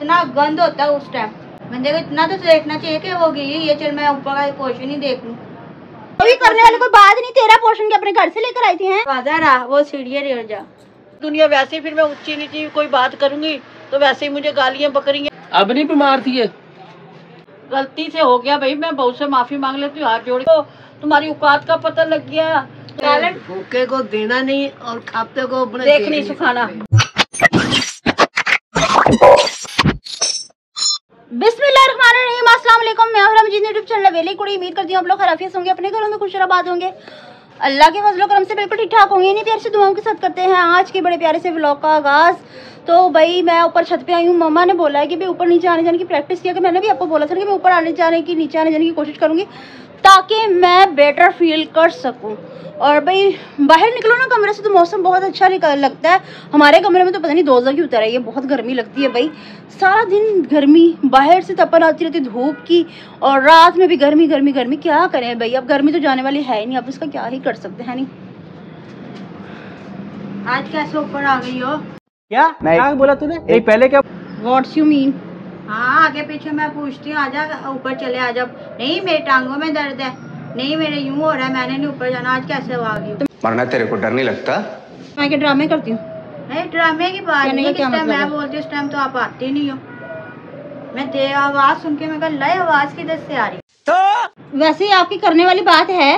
इतना गंद होता है उस टाइम। बंदे को इतना तो देखना चाहिए कि वो गई ये, चल मैं ऊपर का पोर्शन ही देख लूं। अभी करने वाली कोई बात नहीं, तेरा पोर्शन के अपने घर से लेकर आई थी हैं। बाजार वो सीढ़ियाँ रेड़ जा दुनिया वैसे ही, फिर मैं ऊंची नीची कोई बात करूंगी तो वैसे ही मुझे गालियां बकरेंगे। अब नहीं बीमार थी ये, गलती से हो गया भाई, मैं बहुत से माफी मांग लेती हूँ, हाथ जोड़ के। तो तुम्हारी औकात का पता लग गया। भूखे को देना नहीं और खाते को देख नहीं सुखाना। बिस्मिल्लाहिर्रहमानिर्रहीम, अस्सलाम वालेकुम। मैं हूं रमजीत, यूट्यूब चैनल वेली कुड़ी। उम्मीद करती हूँ आप लोग खैरियत होंगे, अपने घरों में खुश आबाद होंगे, अल्लाह के फजल करम से बिल्कुल ठीक ठाक होंगे। इन्हीं प्यार से दुआओं के साथ करते हैं आज के बड़े प्यारे से व्लॉग का आगाज़। तो भाई मैं ऊपर छत पे आई हूँ। मम्मा ने बोला है कि भाई ऊपर नीचे आने जाने की प्रैक्टिस किया, कि मैंने भी आपको बोला था कि मैं ऊपर आने जाने की नीचे आने जाने की कोशिश करूँगी ताकि मैं बेटर फील कर सकूँ। और भाई बाहर निकलो ना कमरे से तो मौसम बहुत अच्छा लगता है। हमारे कमरे में तो पता नहीं दोज़ा क्यों उतर है, ये बहुत गर्मी लगती है भाई। सारा दिन गर्मी, बाहर से तपन आती रहती धूप की, और रात में भी गर्मी गर्मी गर्मी। क्या करें भाई, अब गर्मी तो जाने वाली है ही नहीं, अब इसका क्या ही कर सकते हैं। नहीं आज कैसे ऊपर आ गई हो? क्या क्या बोला तूने? नहीं पहले क्या? What's you mean? हाँ आगे पीछे मैं पूछती हूँ, आजा ऊपर चले आजा। नहीं मेरी टांगों में दर्द है, नहीं मेरे यूं हो रहा है, मैंने नहीं ऊपर जाना। आज कैसे आ गई? मरना तेरे को डर नहीं लगता? मैं क्या ड्रामे करती हूँ? नहीं ड्रामे की बात नहीं, किस टाइम मैं बोलती हूँ उस टाइम तो आप आती नहीं हो। मैं दे आवाज सुन के मैं कहा लय आवाज किधर से आ रही तो वैसे ही आपकी करने वाली बात है।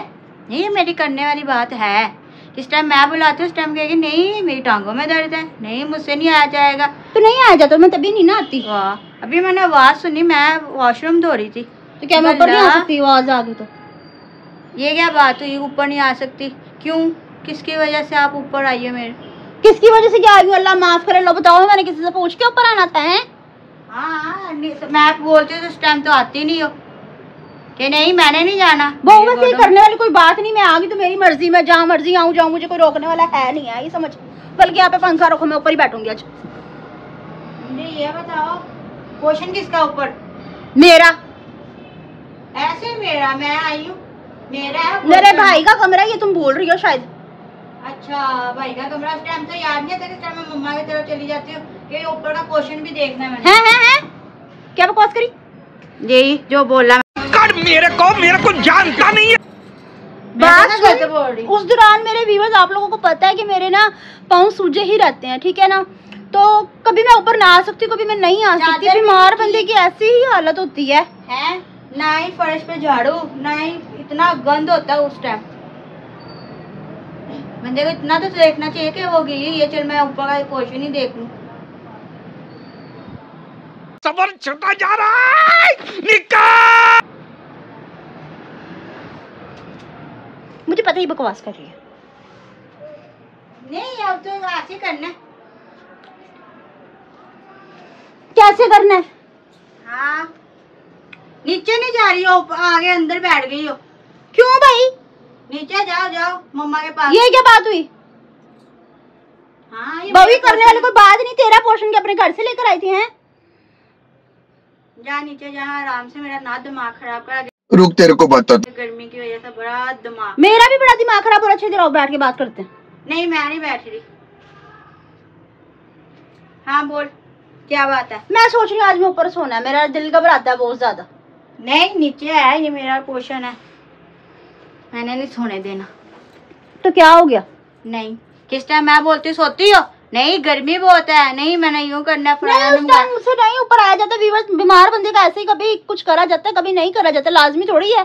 नहीं मेरी करने वाली बात है। इस टाइम मैं बुलाती हूँ उस टाइम कहेगी नहीं मेरी टांगों में दर्द है, नहीं मुझसे नहीं आया जाएगा। तो नहीं आया जाता, मैं तभी नहीं ना आती। वाह अभी मैंने आवाज सुनी, मैं वॉशरूम धो रही थी। तो क्या मैं ऊपर नहीं आ सकती? आवाज आ गई तो ये क्या बात हुई, ऊपर नहीं आ सकती? क्यों, किसकी वजह से आप ऊपर आई हो? मेरे किसकी वजह से क्या आई हूँ? अल्लाह माफ करे। लो बताओ, मैंने किसी से पूछ के ऊपर आना था? है हाँ मैं बोलती हूँ उस टाइम तो आती नहीं हो कि नहीं मैंने नहीं जाना। वो वैसे करने वाली कोई बात नहीं, मैं आ गई तो मेरी मर्जी, मैं जहाँ मर्जी आऊँ जाऊँ, मुझे कोई रोकने वाला है नहीं है, ये समझ। बल्कि यहाँ पे पंखा रखो, मैं ऊपर ही बैठूंगी आज। ये बताओ क्वेश्चन किसका ऊपर? मेरा। ऐसे मेरा? मैं आई हूँ मेरा है। मेरे भाई का कमरा ये तुम बोल रही हो शायद। अच्छा भाई का कमरा, उस टाइम तो याद नहीं था, टाइम मैं मम्मा की तरफ चली जाती हूँ कि ऊपर का क्वेश्चन भी देखना है मैंने। है क्या बकवास करी? यही जो बोला मेरे को जानता नहीं है। बात उस दौरान मेरे व्यूअर्स, आप लोगों को पता है कि मेरे ना पाँव सूजे ही रहते हैं, ठीक है ना। तो कभी मैं ऊपर ना आ सकती, कभी मैं नहीं आ सकती। बीमार बंदे की ऐसी ही हालत होती है। ना ही फर्श पे झाड़ू, ना ही इतना गंद होता है उस टाइम। बंदे को इतना तो देखना चाहिए कि वो गई ये, चल मैं ऊपर का पोर्शन ही देख लूं। सबर छूटा जा रहा है, निकाल। मुझे पता ही बकवास कर रही है। नहीं अब तो ऐसे करना है। कैसे करना है? हाँ नीचे नहीं जा रही हो, आगे अंदर बैठ गई हो। क्यों भाई? नीचे जाओ जाओ मम्मा के पास। ये क्या बात हुई? हाँ बवी करने वाली कोई बात नहीं, तेरा पोर्शन के अपने घर से लेकर आई थी। हैं जा नीचे जा आराम से, मेरा ना दिमाग खराब करा। रुक तेरे को बता, गर्मी की वजह से बड़ा दिमाग, मेरा भी बड़ा दिमाग खराब हो रहा है। अच्छी तरह बैठ के बात करते हैं। नहीं मैं नहीं बैठ रही। हाँ बोल क्या बात है? मैं सोच रही हूँ आज मैं ऊपर सोना है, मेरा दिल घबराता है बहुत ज्यादा। नहीं नीचे है, ये मेरा पोर्शन है, मैंने नहीं सोने देना। तो क्या हो गया? नहीं किस टाइम मैं बोलती सोती हो? नहीं गर्मी बहुत है, नहीं मैंने यूं करना है। मुझसे नहीं ऊपर आया जाता। व्यूअर्स, बीमार बंदे का ऐसे ही कभी कुछ करा जाता है, कभी नहीं करा जाता, लाजमी थोड़ी है।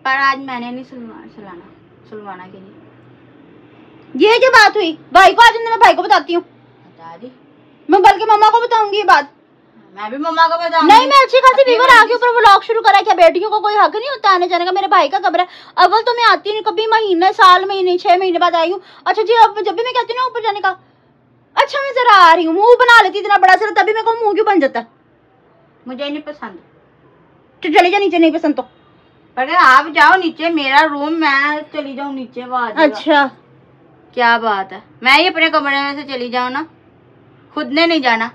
पर आज मैंने नहीं सुलवाना के लिए। ये क्या बात हुई? भाई को आज मैं भाई को बताती हूँ। बता दी मैं, बल्कि मम्मा को बताऊंगी ये बात। मैं भी मम्मा को बताऊंगी। नहीं मैं अच्छी खासी व्यूअर आके ऊपर व्लॉग शुरू करा। क्या बेटियों को कोई हक नहीं होता आने जाने का? मेरे भाई का कमरा अव्वल तो मैं आती नहीं, कभी महीने साल महीने 6 महीने बाद आई हूँ। अच्छा जी, अब जब भी मैं कहती हूँ ना ऊपर जाने का, अच्छा मैं जरा आ रही हूँ, मुंह बना लेती इतना बड़ा सर, तभी मेरे को मुंह क्यों बन जाता? मुझे नहीं पसंद तो चले जा नीचे, नहीं पसंद तो। अगर आप जाओ नीचे, मेरा रूम, मैं चली जाऊँ नीचे। अच्छा क्या बात है, मैं ही अपने कमरे में से चली जाऊँ ना, खुद ने नहीं जाना।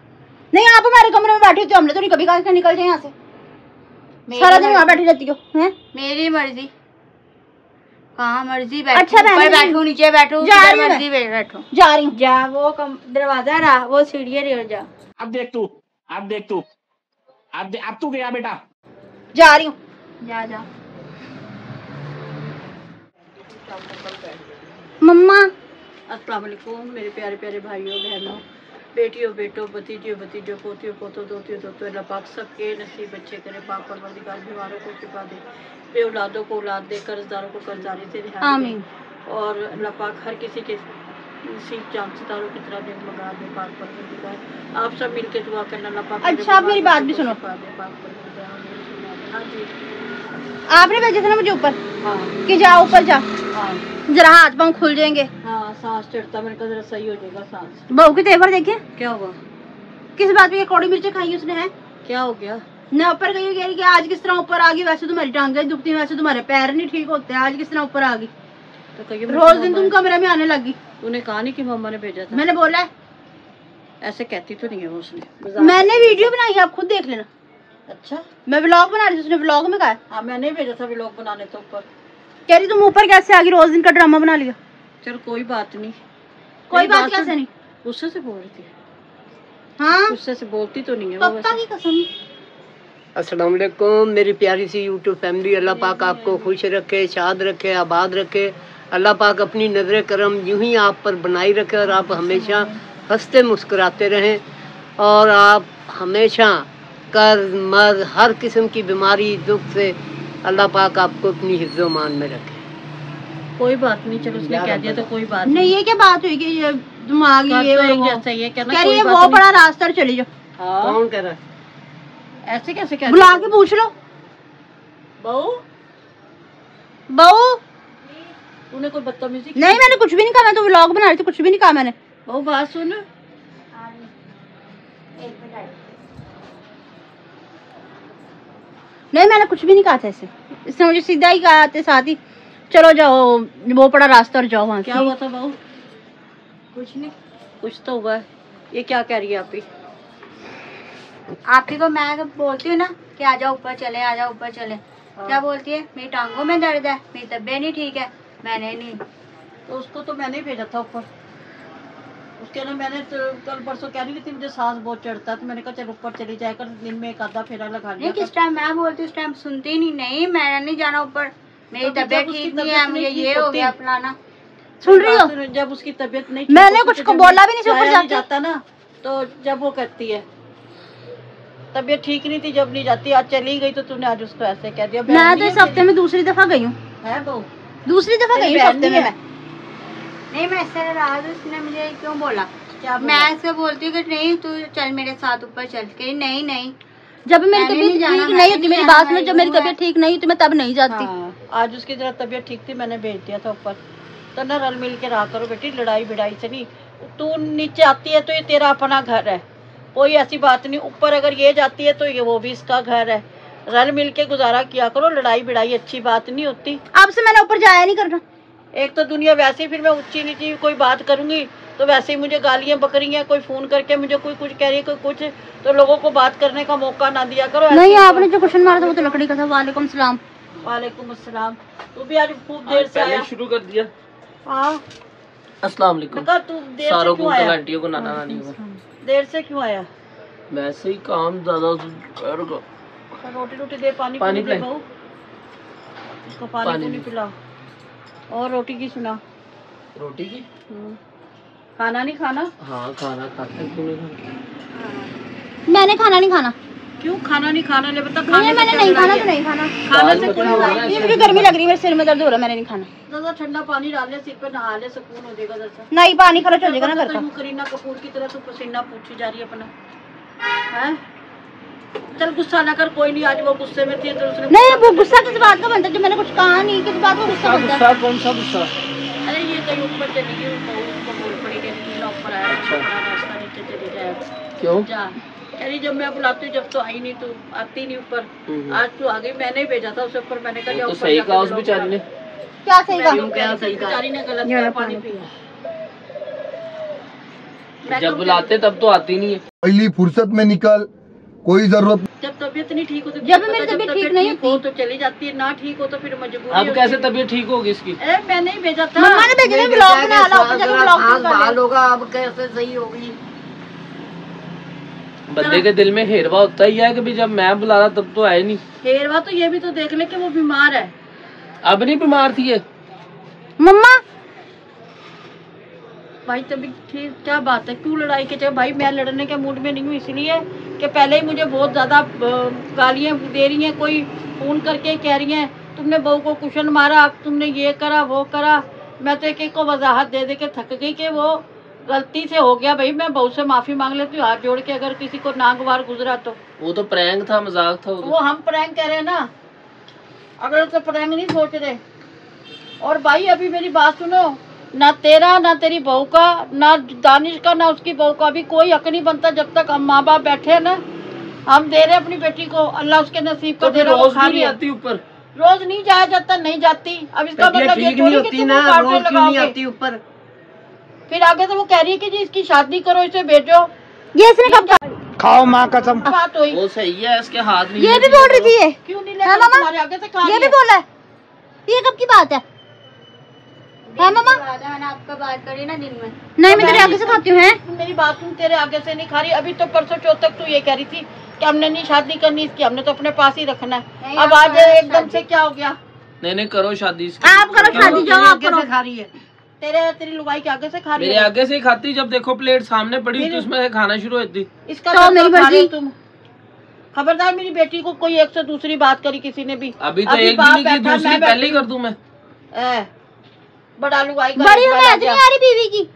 नहीं आप हमारे कमरे में बैठी हो, हमने तो नहीं कभी कहा निकल जाए यहाँ से। सारा दिन वहाँ बैठी रहती हो। हैं मेरी मर्जी, कहाँ मर्जी बैठो। अच्छा ऊपर बैठूं नीचे बैठूं, जा रही मर्जी बैठो। जा रही हूँ। जा वो दरवाजा रहा, वो सीढ़ियाँ रेड़ जा। अब देख तू, अब देख तू, अब तू गया बेटा। जा रही हूँ। जा जा मम्मा। अस्सलाम वालेकुम मेरे प्यारे प्यारे भाइयों बहनों, बेटियों बेटों, भतीजियों भतीजों, पोतियों पोतों, दोतियों दोतों, अल्लाह पाक सबके नसीब अच्छे करे। पाक परवरदिगार बीमारों को शिफा दे, बे औलादों को औलाद दे, कर्जदारों को कर्जदारी से रिहाई आमीन। दे और अल्लाह पाक हर किसी के नसीब चांद सितारों की तरह जगमगा दे। पाक परवरदिगार आप सब मिलके दुआ करना, अल्लाह पाक अच्छा आप मेरी बात भी सुनो। शिफा दे। पाक परवरदिगार मेरी सुना दे। हाँ जी आपने भेजा था ना मुझे ऊपर हाँ कि जाओ ऊपर जा, हाँ जरा हाथ पाँव खुल जाएंगे। हाँ सांस चढ़ता मेरे को जरा सही हो जाएगा सांस। बहू के तेवर देखे क्या हुआ? किस बात पे कौड़ी मिर्ची खाई उसने है? क्या हो गया? ना ऊपर गई कह रही कि आज किस तरह ऊपर आ गई, वैसे तुम्हारी टांगें दुखती, वैसे तुम्हारे पैर नहीं ठीक होते, आज किस तरह ऊपर आ गई। तो कहिए रोज दिन तुम कमरे में आने लगी। तूने कहा नहीं कि मम्मा ने भेजा था? मैंने बोला है, ऐसे कहती तो नहीं है वो उसने। मैंने वीडियो बनाई है, आप खुद देख लेना। अच्छा मैं व्लॉग बना रही थी, उसने व्लॉग में कहा। हाँ मैंने भेजा था व्लॉग बनाने तो ऊपर। कह रही तुम ऊपर कैसे आ गई, रोज दिन का ड्रामा बना लिया। चल कोई बात नहीं। कोई बात कैसे नहीं? गुस्से से बोल रही थी। हाँ गुस्से से बोलती तो नहीं है वो पक्का वैसे। की कसम। अस्सलाम वालेकुम मेरी प्यारी सी यूट्यूब फैमिली। अल्लाह पाक आपको खुश रखे, शाद रखे, आबाद रखे। अल्लाह पाक अपनी नज़र करम यूं ही आप पर बनाई रखे और आप हमेशा हंसते मुस्कुराते रहें और आप हमेशा कर्ज मर्ज हर किस्म की बीमारी दुख से अल्लाह पाक आपको अपनी हिफ्ज़ो मान में रखे। कोई बात नहीं, चलो उसने कह दिया तो कोई बात नहीं ये क्या बात हुई कि ये तुम आ गई ये तो वो? जैसा ये कहना कह रही कोई है बात वो नहीं। बड़ा रास्ता चली जाओ। हाँ कौन कह रहा है? ऐसे कैसे कह बुला के पूछ लो। बहू बहू तूने कोई बदतमीजी की? नहीं मैंने कुछ भी नहीं कहा, मैं तो व्लॉग बना रही थी, कुछ भी नहीं कहा मैंने। बहू बात सुन। नहीं मैंने कुछ भी नहीं कहा था ऐसे, इसने मुझे सीधा ही कहा आते साथ ही चलो जाओ वो पड़ा रास्ता और जाओ वहाँ। क्या हुआ था बहू? कुछ नहीं। कुछ तो हुआ है। ये क्या कह रही है आप ही? आप ही को मैं बोलती हूँ ना कि आ जाओ ऊपर चले, आ जाओ ऊपर चले। क्या बोलती है? मेरी टांगों में दर्द है, मेरी तबीयत नहीं ठीक है। मैंने नहीं। तो उसको तो मैंने ही भेजा था ऊपर। उसके ना मैंने तो कल परसों कह रही थी मुझे सांस बहुत चढ़ता है, तो मैंने कहा चल ऊपर चली जाए कर, दिन में एक आधा फेरा लगा लिया। नहीं किस टाइम मैं बोलती उस टाइम सुनती नहीं। नहीं मैंने नहीं जाना ऊपर, मेरी अभी जब तबीयत उसकी ठीक नहीं तबीयत है, नहीं मुझे ठीक ये हो होती। गया फलाना। सुन रही हो? जब उसकी तबीयत नहीं मैंने ठीक कुछ होती, तो बोला भी नहीं से ऊपर जाया जाके। जाता ना, तो जब वो कहती है तबीयत ठीक नहीं थी जब नहीं जाती, आज चली गई तो तूने आज उसको ऐसे कह दिया। मैं तो इस हफ्ते में दूसरी दफा गई हूँ, है बहू? दूसरी दफा गई इस हफ्ते में मैं। नहीं मैं इससे नाराज हूँ, इसने मुझे क्यों बोला? क्या बोला? मैं इसको बोलती हूँ कि नहीं तू चल मेरे साथ ऊपर चल के। नहीं नहीं जब मेरी मैंने तबीयत नहीं जाना, ठीक मैंने नहीं होती, नहीं मेरी जाना, बात सुनो, मैं जब मेरी यूं है। तबीयत ठीक नहीं होती मैं तब नहीं जाती। हाँ, आज उसकी जरा तबीयत ठीक थी, मैंने भेज दिया था ऊपर। तो ना रल मिल के रहा करो बेटी, लड़ाई भिड़ाई से नहीं। तू नीचे आती है तो ये तेरा अपना घर है, कोई ऐसी बात नहीं। ऊपर अगर ये जाती है तो ये वो भी इसका घर है। रल मिल के गुजारा किया करो, लड़ाई भिड़ाई अच्छी बात नहीं होती। आपसे मैंने ऊपर जाया नहीं करना। एक तो दुनिया वैसे ही, फिर मैं ऊंची नीची कोई बात करूंगी तो वैसे ही मुझे गालियां बकरियां, कोई फोन करके मुझे कोई कुछ कह रही है, कोई कुछ, तो लोगों को बात करने का मौका ना दिया करो। नहीं ऐसे आपने जो क्वेश्चन मारा था वो तो लकड़ी का था। वालेकुम सलाम। वालेकुम अस्सलाम। तू भी आज खूब देर से आया। शुरू कर दिया। हाँ अस्सलाम वालेकुम कहा तू देर से सारों को, क्यों आया? आंटियों को, नाना नानियों को। देर से क्यों आया? वैसे ही काम ज्यादा रोटी रोटी दे, पानी पानी दे पिलाई। बहू, इसको पानी पानी नहीं दे। पिला। और रोटी की सुना। रोटी की। खाना नहीं खाना? हाँ खाना खाते क्यों नहीं खाना? मैंने खाना नहीं खाना। क्यों खाना नहीं खाना? ले बता। नहीं खाने मैंने नहीं खाना तो नहीं खाना। खाने से दाल कोई में लड़ाई खाना नहीं ये है। मुझे गर्मी लग रही है, मेरे सिर में दर्द हो रहा है, मैंने नहीं खाना। ज़्यादा ठंडा पानी डाल ले सिर पे, नहा ले, सुकून हो जाएगा जैसा। नहीं पानी खर्च हो जाएगा ना घर तो का। यूं करीना कपूर की तरह तू पसीना पूछी जा रही है अपना, हैं? चल गुस्सा ना कर, कोई नहीं। आज वो गुस्से में थी तो उसने नहीं वो गुस्सा किस बात का बनता है, जो मैंने कुछ कहा नहीं, किस बात का गुस्सा बनता है? गुस्सा कौन सा गुस्सा? अरे ये कहीं ऊपर चली गई, उसको बोल पड़ी कि नीला ऊपर आया, रास्ता नीचे चली जाए। क्यों? जा अरे जब मैं बुलाती हूँ, जब तो आई नहीं, तू आती नहीं ऊपर। आज तू आ गई, मैंने ही भेजा था उसे ऊपर। मैंने कहा तो ऊपर सही जाकर कहा उस मिलो। बेचारी ने। क्या सही कहा? क्या सही कहा? बेचारी ने गलत कहा, पानी पिया। मैं जब तो बुलाते तब तो आती नहीं है। पहली फुर्सत में निकल, कोई जरूरत जब तबीयत नहीं ठीक होती, जब मेरी तबीयत ठीक नहीं हो तो चली जाती है, ना ठीक हो तो फिर मजबूरी अब होती कैसे है। तबीयत ठीक होगी इसकी? अरे मैंने ही भेजा था। मम्मा ने भेजा था ब्लॉग बना लो, ऊपर जाके ब्लॉग कर ले। होगा अब कैसे सही होगी? बंदे के दिल में हेरवा होता ही है कि भी जब मैं बुला रहा तब तो आए नहीं। हेरवा तो ये भी तो देख ले कि वो बीमार है। अब नहीं बीमार थी ये मम्मा। भाई तभी ठीक क्या बात है, क्यों लड़ाई के चक्कर? भाई मैं लड़ने के मूड में नहीं हूँ, इसलिए कि पहले ही मुझे बहुत ज्यादा गालियाँ दे रही हैं, कोई फोन करके कह रही हैं तुमने बहू को कुशन मारा, तुमने ये करा वो करा। मैं तो एक एक को वजाहत दे दे के थक गई कि वो गलती से हो गया। भाई मैं बहू से माफी मांग लेती हूँ हाथ जोड़ के, अगर किसी को नागवार गुजरा तो। वो तो प्रैंक था, मजाक था वो हम प्रैंक कह रहे हैं ना, अगर तो प्रैंक नहीं सोच रहे। और भाई अभी मेरी बात सुनो, ना तेरा ना तेरी बहू का ना दानिश का ना उसकी बहू का अभी कोई हक नहीं बनता जब तक हम माँ बाप बैठे हैं ना। हम दे रहे अपनी बेटी को, अल्लाह उसके नसीब को दे रहा है। रोज नहीं आती ऊपर, रोज नहीं जाया जाता, नहीं जाती। अब इसका मतलब ये थोड़ी कि तुम कार्टून लगाओगे ऊपर। फिर आगे से वो कह रही है कि जी इसकी शादी करो, इसे भेजो। ये इसने कब खाओ माँ कसम। बात हुई, वो सही है, इसके हाथ नहीं। ये भी बोल रही थी ये, क्यों नहीं हाँ, लेकर मामा? तुम्हारे आगे से खा ये भी लिया? बोला है, ये कब की बात है? हाँ मामा, मैंने आपका बात करी ना दिन में। नहीं मैं तेरे आगे से खाती हूँ। हैं मेरी बात सुन, तेरे आगे से नहीं खा रही। अभी तो परसों चौथ तक तू ये कह रही थी कि हमने नहीं शादी करनी इसकी, हमने तो अपने पास ही रखना है। अब आज एकदम से क्या हो गया? नहीं करो शादी इसकी। आप करो शादी, जाओ आप करो। खा रही है तेरी लुगाई के आगे से खा रही मेरे है। आगे से ही खाती, जब देखो प्लेट सामने पड़ी होती उसमें से खाना शुरू होती। इसका तो मेरी खा रहे हो मर्जी। तुम। खबरदार मेरी बेटी को कोई एक से दूसरी बात करी किसी ने भी। अभी तो एक भी नहीं की, बैठा, दूसरी मैं पहले ही कर दूं मैं। बड़ा लुगाई का बड़ी एक हमें बार आ नहीं जा। आ रही बीवी की।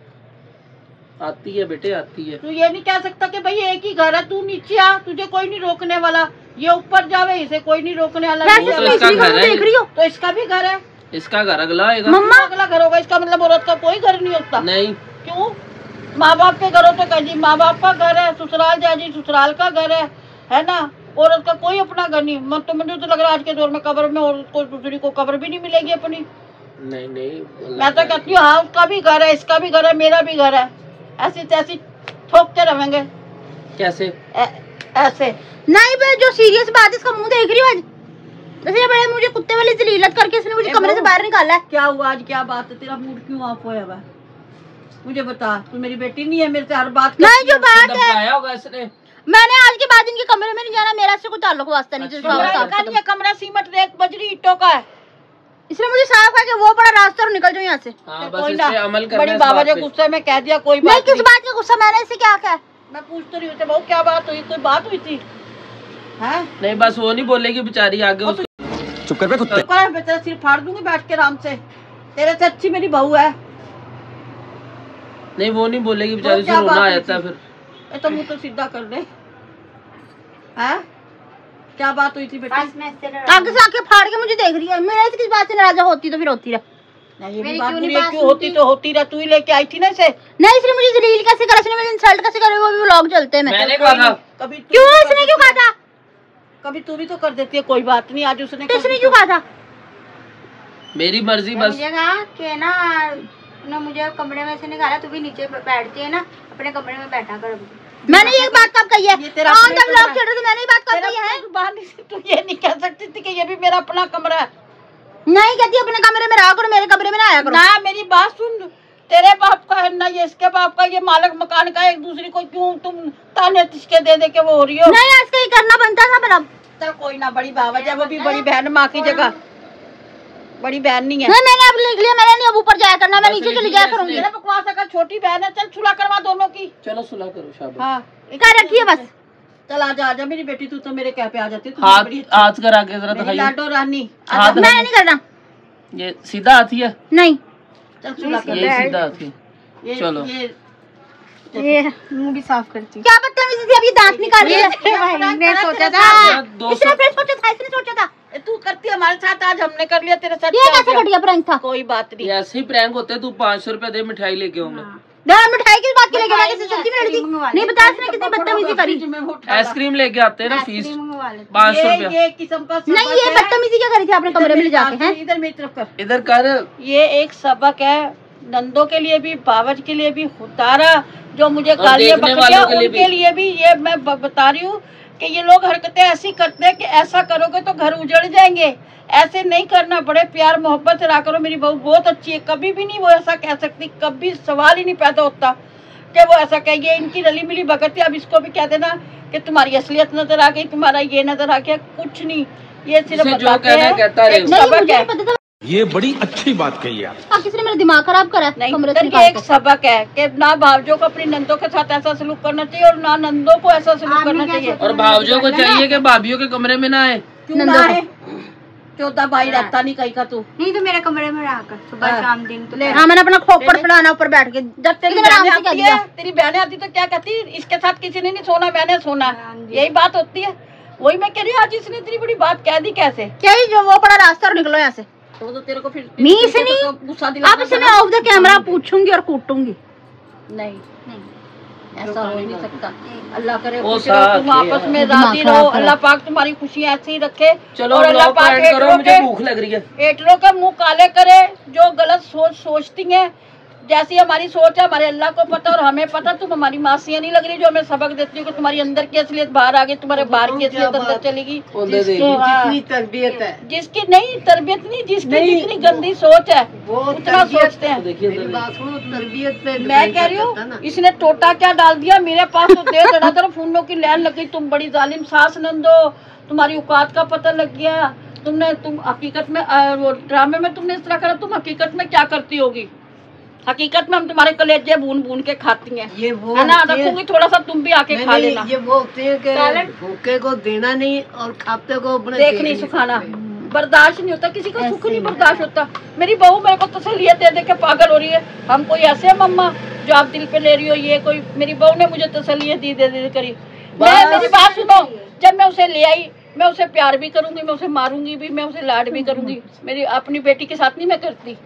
आती है बेटे, आती है। तू ये नहीं कह सकता कि भाई एक ही घर है, तू नीचे आ, तुझे कोई नहीं रोकने वाला। ये ऊपर जावे, इसे कोई नहीं रोकने वाला। वैसे वो तो तुम इसका इसकी घर को है। देख रही हो। तो इसका भी घर है, इसका घर अगला आएगा। मम्मा अगला घर होगा। इसका मतलब औरत का कोई घर नहीं होता। नहीं, क्यों? माँ बाप के घर हो तो कह जी माँ बाप का घर है, ससुराल जा जी ससुराल का घर है ना। औरत का कोई अपना घर नहीं। मुझे तो लग रहा है आज के दौर में कब्र में औरत को दूसरी को कब्र भी नहीं मिलेगी अपनी। नहीं मैं तो कहती हूँ हाँ उसका भी घर है, इसका भी घर है, मेरा भी घर है। ऐसी तैसी ठोकते रहेंगे कैसे? ऐसे। नहीं मैं जो सीरियस बात है, इसका मुंह देख रही हूँ आज। वैसे बड़े मुझे कुत्ते वाली जलीलत करके इसने मुझे कमरे से बाहर निकाला है। क्या हुआ आज? क्या बात है? तेरा मूड क्यों ऑफ होया हुआ? मुझे बता। तू मेरी बेटी नहीं है, मेरे से हर बात नहीं जो बात है, दबाया होगा इसने। मैंने आज के बाद इनके कमरे में नहीं जाना, मेरा इससे कोई ताल्लुक वास्ता नहीं। कमरा कमरा सीमेंट रेत बजरी ईंटों का है। इसने मुझे साफ कहा कि वो बड़ा रास्ता और निकल जाओ यहाँ से। हाँ, बस कोई इस ना, पे अमल करना बड़ी है इस बाबा बात जो पे। गुस्से में कह दिया कोई नहीं बात किस नहीं। बात का गुस्सा, मैंने इससे क्या कहा? मैं पूछ तो रही हूँ बहू क्या बात हुई, कोई बात हुई थी? हैं? नहीं बस वो नहीं बोलेगी बेचारी आगे उसको। चुप कर बे कुत्ते। मैं तेरा सिर फाड़ दूंगी बैठ के आराम से। तेरे से अच्छी मेरी बहू है। नहीं वो नहीं बोलेगी बेचारी, तो क्या से रोना बात आ हुई जाता है थी? फिर। ये तो मुंह तो सीधा कर दे। हैं? क्या बात हुई थी बेटा? बस मैं इससे आगे से आके फाड़ के मुझे देख रही है। मेरे से किस बात से नाराज होती तो फिर होती रहा। नहीं, ये भी मेरी बात क्यों बुरी नहीं है, बात क्यों होती सुनती? तो होती रहा। तू ही लेके आई थी ना इसे। नहीं इसने मुझे जलील कैसे करा, इसने मुझे इंसल्ट कैसे करे, वो भी व्लॉग चलते हैं। मैंने कहा था। कभी तू क्यों भी तो इसने कर क्यों कहा देती है। था? कभी तू भी तो कर देती है, कोई बात नहीं। आज उसने तो कर इसने दी क्यों तो- कहा था? मेरी मर्जी बस। मुझे कहा कि ना मुझे कमरे में से निकाला, तू भी नीचे बैठती है ना, अपने कमरे में बैठा कर। मैंने ये बात कब कही है? ये तेरा ऑन अपना द व्लॉग कमरा चल रहा था, मैंने ये बात कब तेरा कही है? जुबान से तू ये नहीं कह सकती थी कि ये भी मेरा अपना कमरा है। नहीं कहती अपने कमरे में रहा करो, मेरे कमरे में ना आया करो। ना मेरी बात सुन, तेरे बाप का है ना ये इसके बाप का, ये मालिक मकान का, एक दूसरे को क्यों तुम ताने तिसके दे दे के वो हो रही हो? नहीं आज कहीं करना बनता था मेरा। चल कोई ना, बड़ी बाबा जब वो भी बड़ी बहन माँ की जगह बड़ी बहन नहीं है। नहीं मैंने अब लिख लिया, मैंने नहीं अब ऊपर जाया करना, मैं बस नीचे लिख चली लिया जाया करूंगी। तेरा बकवास अगर छोटी बहन है, चल छुला करवा दोनों की। चलो सुलह करो शाबाश। हाँ कर रखी है बस। चल आजा आजा मेरी बेटी, तू तो मेरे कह पे आ जाती। तू हाथ बड़ी हाथ करा के जरा मेरी दिखाइए। लाडो रानी। हाथ आजा, मैंने नहीं करना। ये सीधा हाथी है, नहीं चल छुला कर। ये सीधा हाथी। ये चलो। ये मुंह भी साफ करती क्या बदतमीजी थी, अब ये दांत निकाल रही है। मैंने सोचा मेरा 200 इसने फिर सोचा था, इसने सोचा था। तू करती है हमारे साथ, आज हमने कर लिया तेरे साथ। ये क्या हो कैसे गया? घटिया प्रैंक था? कोई बात नहीं। ये ऐसे ही प्रैंक होते हैं। तू 500 रुपए दे, मिठाई लेके आऊं मैं। दाल मिठाई किस बात की लेके मिठाई मैं किसी नहीं, सब्जी में लड़ी थी? आइसक्रीम मंगवा नहीं ले। बता इसने कितनी बदतमीजी करी। फ्रिज में वो उठा ला। आइसक्रीम लेके आते हैं ना, फीस मंगवा लेते। 500 रुपया। ये किस्म का सबक नहीं ये है। बदतमीजी क्या करी थी आपने कमरे में ले जाके? हैं इधर मेरी तरफ कर। इधर कर। ये एक सबक है नंदों के लिए भी, बावज के लिए भी, खुदारा जो मुझे और गालियां देखने बकरियां वालों के लिए उनके लिए भी। ये मैं बता रही हूँ कि ये लोग हरकतें ऐसी करते हैं कि ऐसा करोगे तो घर उजड़ जाएंगे। ऐसे नहीं करना, बड़े प्यार मोहब्बत से रहा करो। मेरी बहू बहुत अच्छी है, कभी भी नहीं वो ऐसा कह सकती, कभी सवाल ही नहीं पैदा होता। कि वो ऐसा कहिए, इनकी रली मिली भगत थी। अब इसको भी कह देना कि तुम्हारी असलियत नजर आ गई, तुम्हारा ये नजर आ गया, कुछ नहीं, ये सिर्फ बताते हैं, एक सबक है। ये बड़ी अच्छी बात कही है। किसी ने मेरा दिमाग खराब करा है। नहीं, ये एक सबक है कि ना भावजों को अपनी नंदों के साथ ऐसा सलूक करना चाहिए और ना नंदों को ऐसा सलूक करना चाहिए। और भावजों को चाहिए कि भाभियों के कमरे में ना आए। क्यों ना है? 14 भाई रहता नहीं कहीं का तू। नहीं तो मेरे कमरे में रहकर सुबह शाम दिन तो हाँ, मैंने अपना खोपड़ फैलाना ऊपर बैठ के। जब तेरी बहनें आती तो क्या कहती, इसके साथ किसी ने नहीं सोना, मैंने सोना, यही बात होती है। वही मैं कह रही हूँ, आज इसने इतनी बड़ी बात कह दी कैसे? क्या ही जो वो पड़ा रास्ता और निकलो यहाँ से। तो तेरे को फिर मी से नहीं, गुस्सा दिला। अब से मैं ऑफ द कैमरा पूछूंगी और कूटूंगी। नहीं, ऐसा हो नहीं सकता। अल्लाह करे वो खुश रहो, तुम आपस में राजी रहो, अल्लाह पाक तुम्हारी खुशी ऐसे ही रखे। चलो और अल्लाह पाक करो, मुझे भूख लग रही है। हेटरों के मुंह काले करे जो गलत सोचती हैं। जैसी हमारी सोच है हमारे अल्लाह को पता और हमें पता। तुम हमारी मासियाँ नहीं लग रही जो हमें सबक देती हो कि तुम्हारी अंदर की असलियत बाहर आ गई, तुम्हारे बाहर की असलियत अंदर चलेगी। जितनी तरबियत है, जिसकी नहीं तरबियत नहीं, जिसकी जितनी गंदी सोच है वो उतना सोचते हैं। तरबियत पे मैं कह रही हूँ, इसने टोटा क्या डाल दिया मेरे पास, तो दे धड़ाधड़ फोनों की लाइन लग गई। तुम बड़ी जालिम सास नंदो, तुम्हारी औकात का पता लग गया। तुम हकीकत में ड्रामे में तुमने इस तरह करा, तुम हकीकत में क्या करती होगी? हकीकत में हम तुम्हारे कलेजे भून भून के खाती हैं, ये वो है ना? रखूंगी थोड़ा सा, तुम भी आके खा लेना। ये वो होती है कि भूखे को देना नहीं और खाते को अपने देख नहीं सुखाना, बर्दाश्त नहीं होता, किसी का सुख नहीं बर्दाश्त होता। मेरी बहू मेरे को तसल्लियां दे दे के पागल हो रही है। हम कोई ऐसे है मम्मा जो आप दिल पे ले रही हो? ये कोई मेरी बहू ने मुझे तसल्लियां दी दे करी। मेरी बात सुनो, जब मैं उसे ले आई, मैं उसे प्यार भी करूंगी, मैं उसे मारूंगी भी, मैं उसे लाड भी करूंगी। मेरी अपनी बेटी के साथ नहीं मैं करती।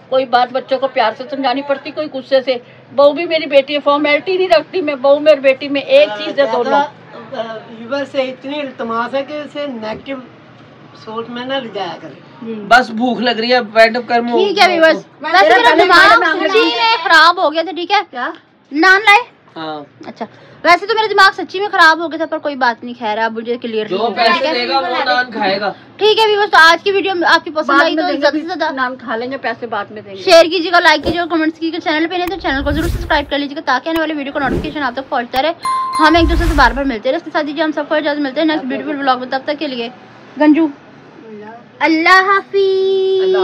कोई बात बच्चों को प्यार से समझानी पड़ती, कोई गुस्से से। बहू भी मेरी बेटी है, फॉर्मेलिटी नहीं रखती मैं। बहू मेरी बेटी में एक चीज है, दोनों व्यूअर से इतनी इल्तमास है कि इसे नेगेटिव सोच में ना ले जाया करे। बस भूख लग रही है, वेट कर। ठीक है व्यूअर्स, वैसे मेरा दिमाग सच्ची में खराब हो गया था। ठीक है, क्या नान लाए? हाँ, अच्छा, वैसे तो मेरा दिमाग सच्ची में खराब हो गया था, पर कोई बात नहीं, खैर अब मुझे क्लियर जो पैसे देगा वो नान खाएगा। ठीक है व्यूअर्स, तो आज की वीडियो आपकी पसंद आई तो ज्यादा से ज्यादा नाम खा लेंगे, पैसे बाद में देंगे। शेयर कीजिएगा, लाइक कीजिएगा, कमेंट्स कीजिएगा। चैनल पे नहीं तो चैनल को जरूर सब्सक्राइब कर लीजिएगा ताकि आने वाले वीडियो का नोटिफिकेशन आप तक पहुंचता रहे। हम एक दूसरे से बार बार मिलते रहे। इसके साथ दीजिए हम सबको इजाजत, मिलते हैं नेक्स्ट ब्यूटीफुल व्लॉग में। तब तक के लिए गंजू, अल्लाह हाफिज।